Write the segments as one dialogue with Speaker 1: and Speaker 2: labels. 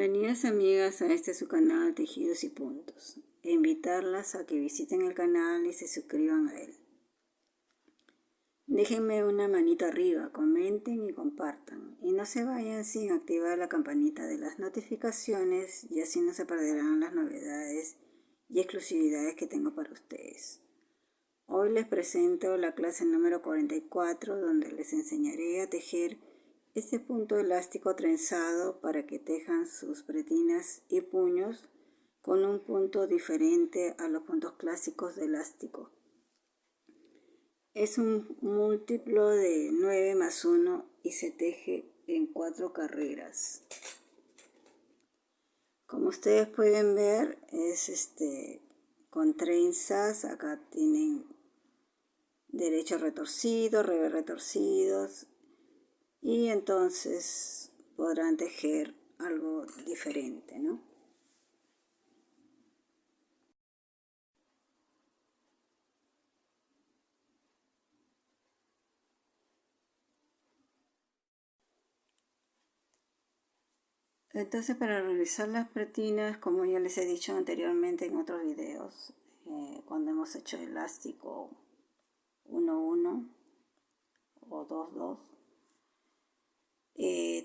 Speaker 1: Bienvenidas amigas a este su canal Tejidos y Puntos, e invitarlas a que visiten el canal y se suscriban a él. Déjenme una manito arriba, comenten y compartan, y no se vayan sin activar la campanita de las notificaciones, y así no se perderán las novedades y exclusividades que tengo para ustedes. Hoy les presento la clase número 44, donde les enseñaré a tejer este punto elástico trenzado para que tejan sus pretinas y puños con un punto diferente a los puntos clásicos de elástico. Es un múltiplo de 9 más 1 y se teje en 4 carreras. Como ustedes pueden ver, es con trenzas. Acá tienen derecho retorcido, revés retorcidos, y entonces podrán tejer algo diferente, ¿no? Entonces, para realizar las pretinas, como ya les he dicho anteriormente en otros videos, cuando hemos hecho elástico 1-1 o 2-2,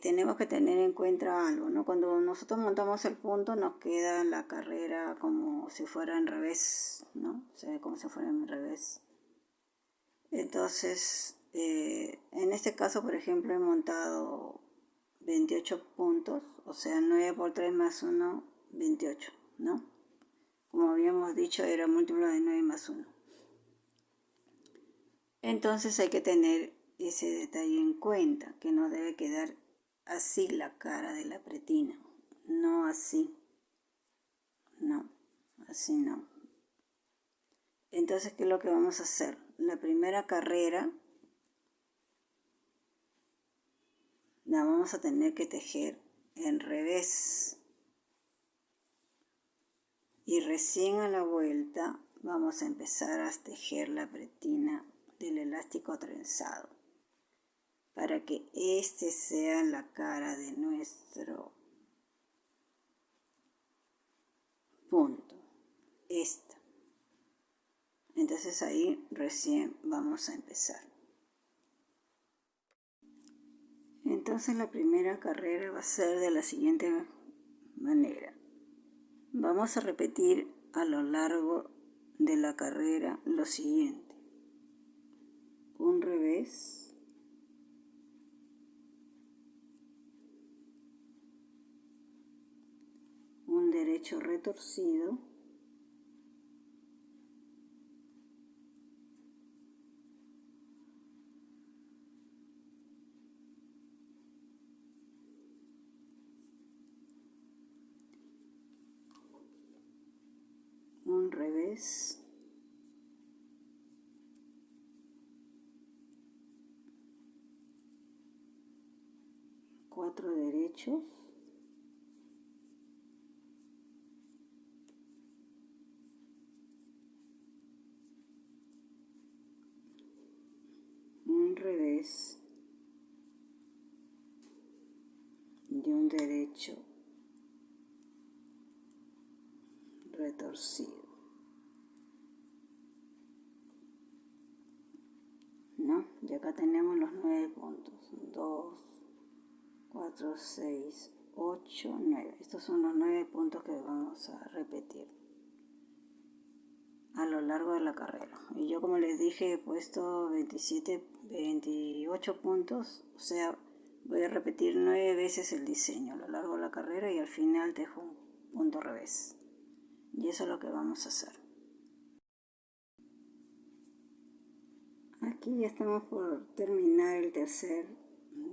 Speaker 1: tenemos que tener en cuenta algo, ¿no? Cuando nosotros montamos el punto nos queda la carrera como si fuera en revés, ¿no? Se ve como si fuera en revés. Entonces, en este caso, por ejemplo, he montado 28 puntos, o sea, 9 por 3 más 1, 28, ¿no? Como habíamos dicho, era múltiplo de 9 más 1. Entonces hay que tener ese detalle en cuenta, que no debe quedar así la cara de la pretina, no así, no, así no. Entonces, ¿qué es lo que vamos a hacer? La primera carrera la vamos a tener que tejer en revés, y recién a la vuelta vamos a empezar a tejer la pretina del elástico trenzado, para que este sea la cara de nuestro punto, esta. Entonces ahí recién vamos a empezar. Entonces la primera carrera va a ser de la siguiente manera. Vamos a repetir a lo largo de la carrera lo siguiente: un revés, un derecho retorcido, un revés, cuatro derechos, un revés y un derecho retorcido, ¿no? Y acá tenemos los 9 puntos: 2, 4, 6, 8, 9. Estos son los 9 puntos que vamos a repetir a lo largo de la carrera. Y yo, como les dije, he puesto 28 puntos, o sea, voy a repetir 9 veces el diseño a lo largo de la carrera, y al final tejo un punto revés. Y eso es lo que vamos a hacer. Aquí ya estamos por terminar el tercer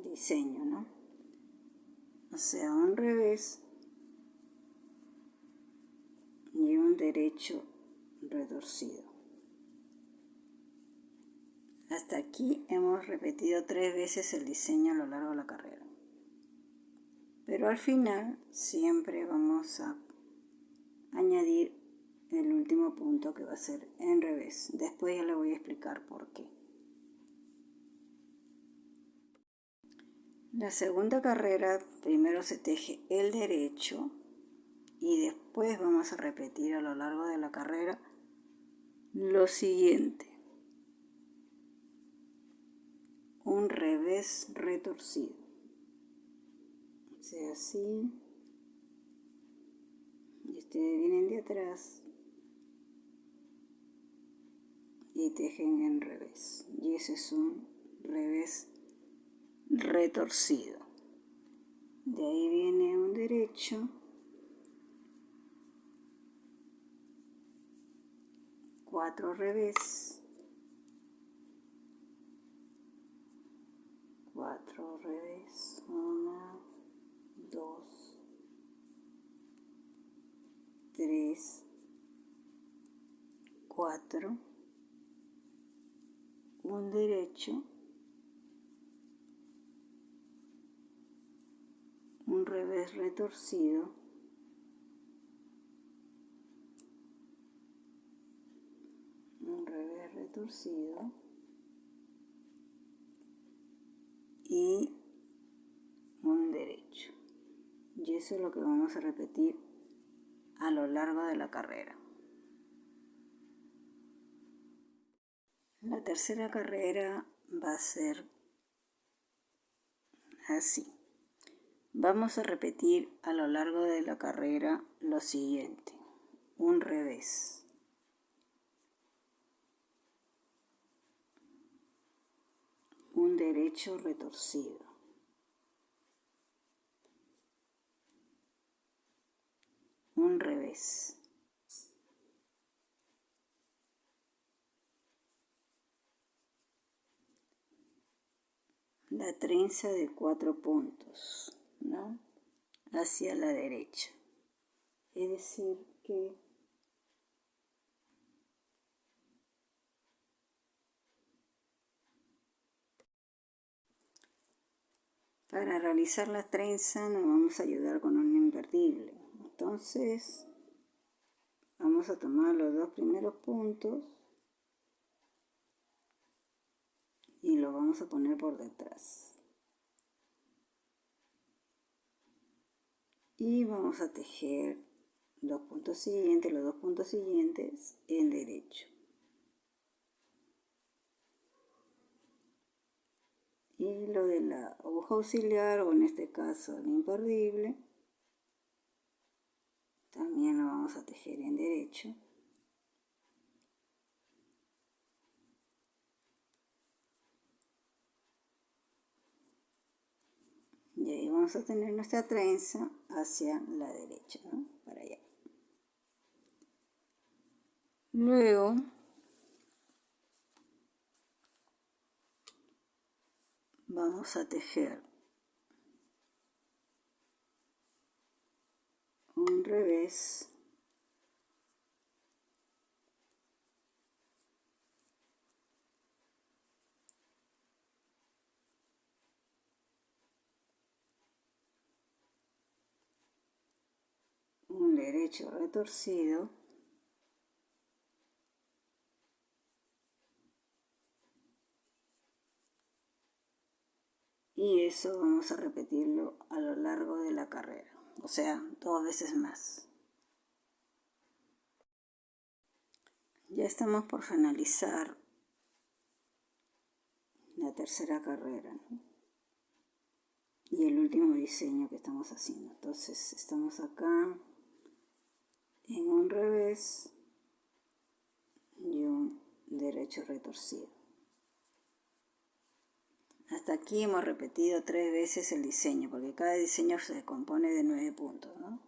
Speaker 1: diseño, ¿no? O sea, un revés y un derecho retorcido. Hasta aquí hemos repetido 3 veces el diseño a lo largo de la carrera. Pero al final siempre vamos a añadir el último punto, que va a ser en revés. Después ya le voy a explicar por qué. La segunda carrera primero se teje el derecho y después vamos a repetir a lo largo de la carrera lo siguiente: un revés retorcido, o sea, así, y ustedes vienen de atrás y tejen en revés, y ese es un revés retorcido. De ahí viene un derecho, 4 revés, 4 revés, 1, 2, 3, 4, un derecho, un revés retorcido, un revés retorcido y un derecho. Y eso es lo que vamos a repetir a lo largo de la carrera. La tercera carrera va a ser así. Vamos a repetir a lo largo de la carrera lo siguiente: un revés, un derecho retorcido, un revés, la trenza de 4 puntos, ¿no?, hacia la derecha. Es decir que para realizar la trenza nos vamos a ayudar con un invertible. Entonces vamos a tomar los 2 primeros puntos y lo vamos a poner por detrás. Y vamos a tejer los puntos siguientes, los 2 puntos siguientes en derecho. Y lo de la aguja auxiliar, o en este caso el imperdible, también lo vamos a tejer en derecho. Y ahí vamos a tener nuestra trenza hacia la derecha, ¿no?, para allá. Luego vamos a tejer un revés, un derecho retorcido y eso vamos a repetirlo a lo largo de la carrera, o sea, 2 veces más. Ya estamos por finalizar la tercera carrera, ¿no?, y el último diseño que estamos haciendo. Entonces estamos acá en un revés y un derecho retorcido. Hasta aquí hemos repetido 3 veces el diseño, porque cada diseño se compone de 9 puntos, ¿no?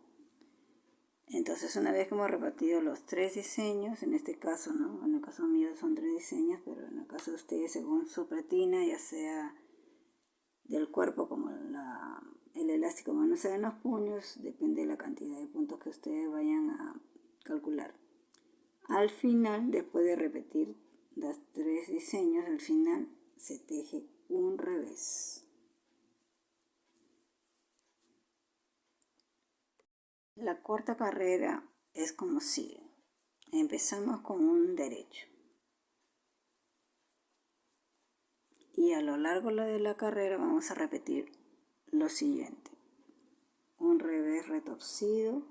Speaker 1: Entonces, una vez que hemos repetido los 3 diseños, en este caso, ¿no?, en el caso mío son 3 diseños, pero en el caso de ustedes, según su pretina, ya sea del cuerpo como el elástico, como no se ven los puños, depende de la cantidad de puntos que ustedes vayan a calcular. Al final, después de repetir los 3 diseños, al final se teje un revés. La cuarta carrera es como sigue. Empezamos con un derecho y a lo largo de la carrera vamos a repetir lo siguiente: un revés retorcido,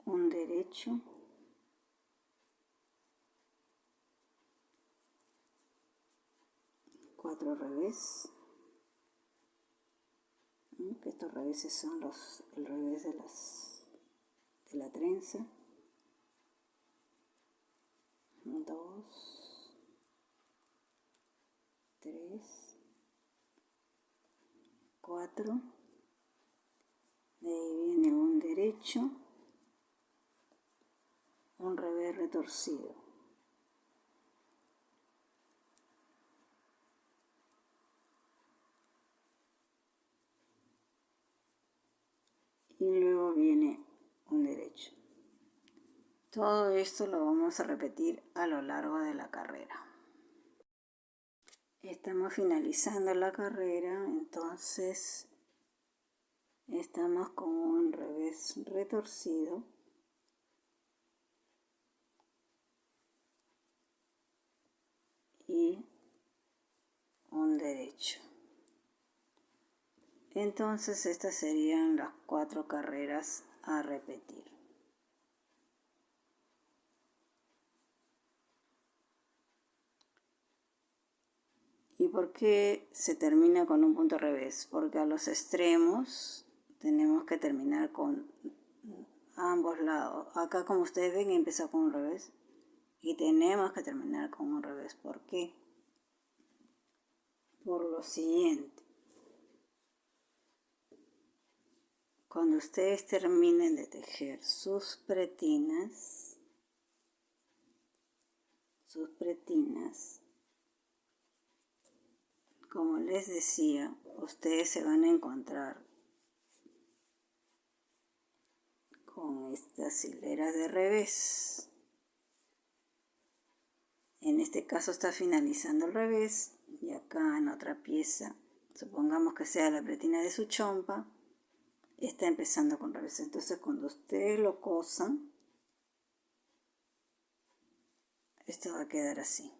Speaker 1: un derecho, cuatro revés, que estos reveses son el revés de la trenza, 2, 3, 4, de ahí viene un derecho, un revés retorcido, y luego viene un derecho. Todo esto lo vamos a repetir a lo largo de la carrera. Estamos finalizando la carrera, entonces estamos con un revés retorcido, y un derecho. Entonces estas serían las 4 carreras a repetir. ¿Y por qué se termina con un punto revés? Porque a los extremos tenemos que terminar con ambos lados. Acá, como ustedes ven, empezó con un revés y tenemos que terminar con un revés. ¿Por qué? Por lo siguiente: cuando ustedes terminen de tejer sus pretinas, como les decía, ustedes se van a encontrar con estas hileras de revés. En este caso está finalizando el revés, y acá en otra pieza, supongamos que sea la pretina de su chompa, está empezando con revés. Entonces cuando ustedes lo cosan, esto va a quedar así.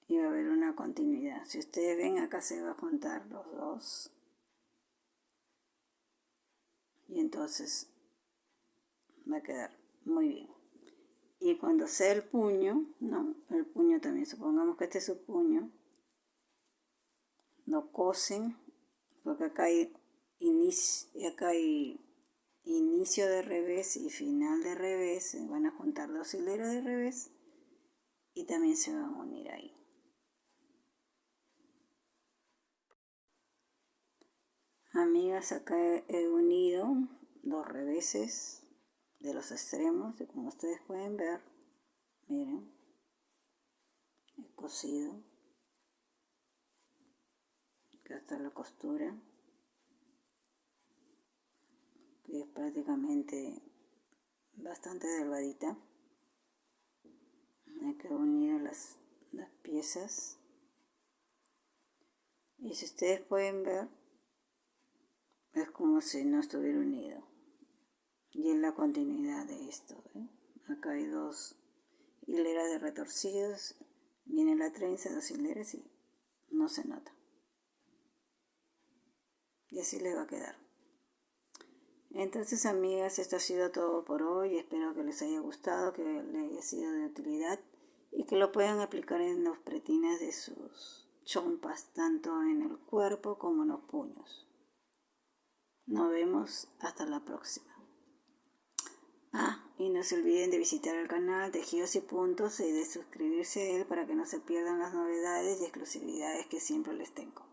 Speaker 1: Y va a haber una continuidad. Si ustedes ven, acá se va a juntar los dos. Y entonces va a quedar muy bien. Y cuando sea el puño, ¿no? El puño también, supongamos que este es su puño, lo cosen, porque acá hay inicio de revés y final de revés. Se van a juntar 2 hileras de revés y también se van a unir ahí. Amigas, acá he unido 2 reveses de los extremos, y como ustedes pueden ver, miren, he cosido, acá está la costura, que es prácticamente bastante delgadita. Aquí he unido las piezas, y si ustedes pueden ver, es como si no estuviera unido, y es la continuidad de esto, ¿eh? Acá hay 2 hileras de retorcidos, viene la trenza, 2 hileras y no se nota, y así les va a quedar. Entonces, amigas, esto ha sido todo por hoy. Espero que les haya gustado, que les haya sido de utilidad y que lo puedan aplicar en los pretinas de sus chompas, tanto en el cuerpo como en los puños. Nos vemos hasta la próxima. Y no se olviden de visitar el canal Tejidos y Puntos y de suscribirse a él para que no se pierdan las novedades y exclusividades que siempre les tengo.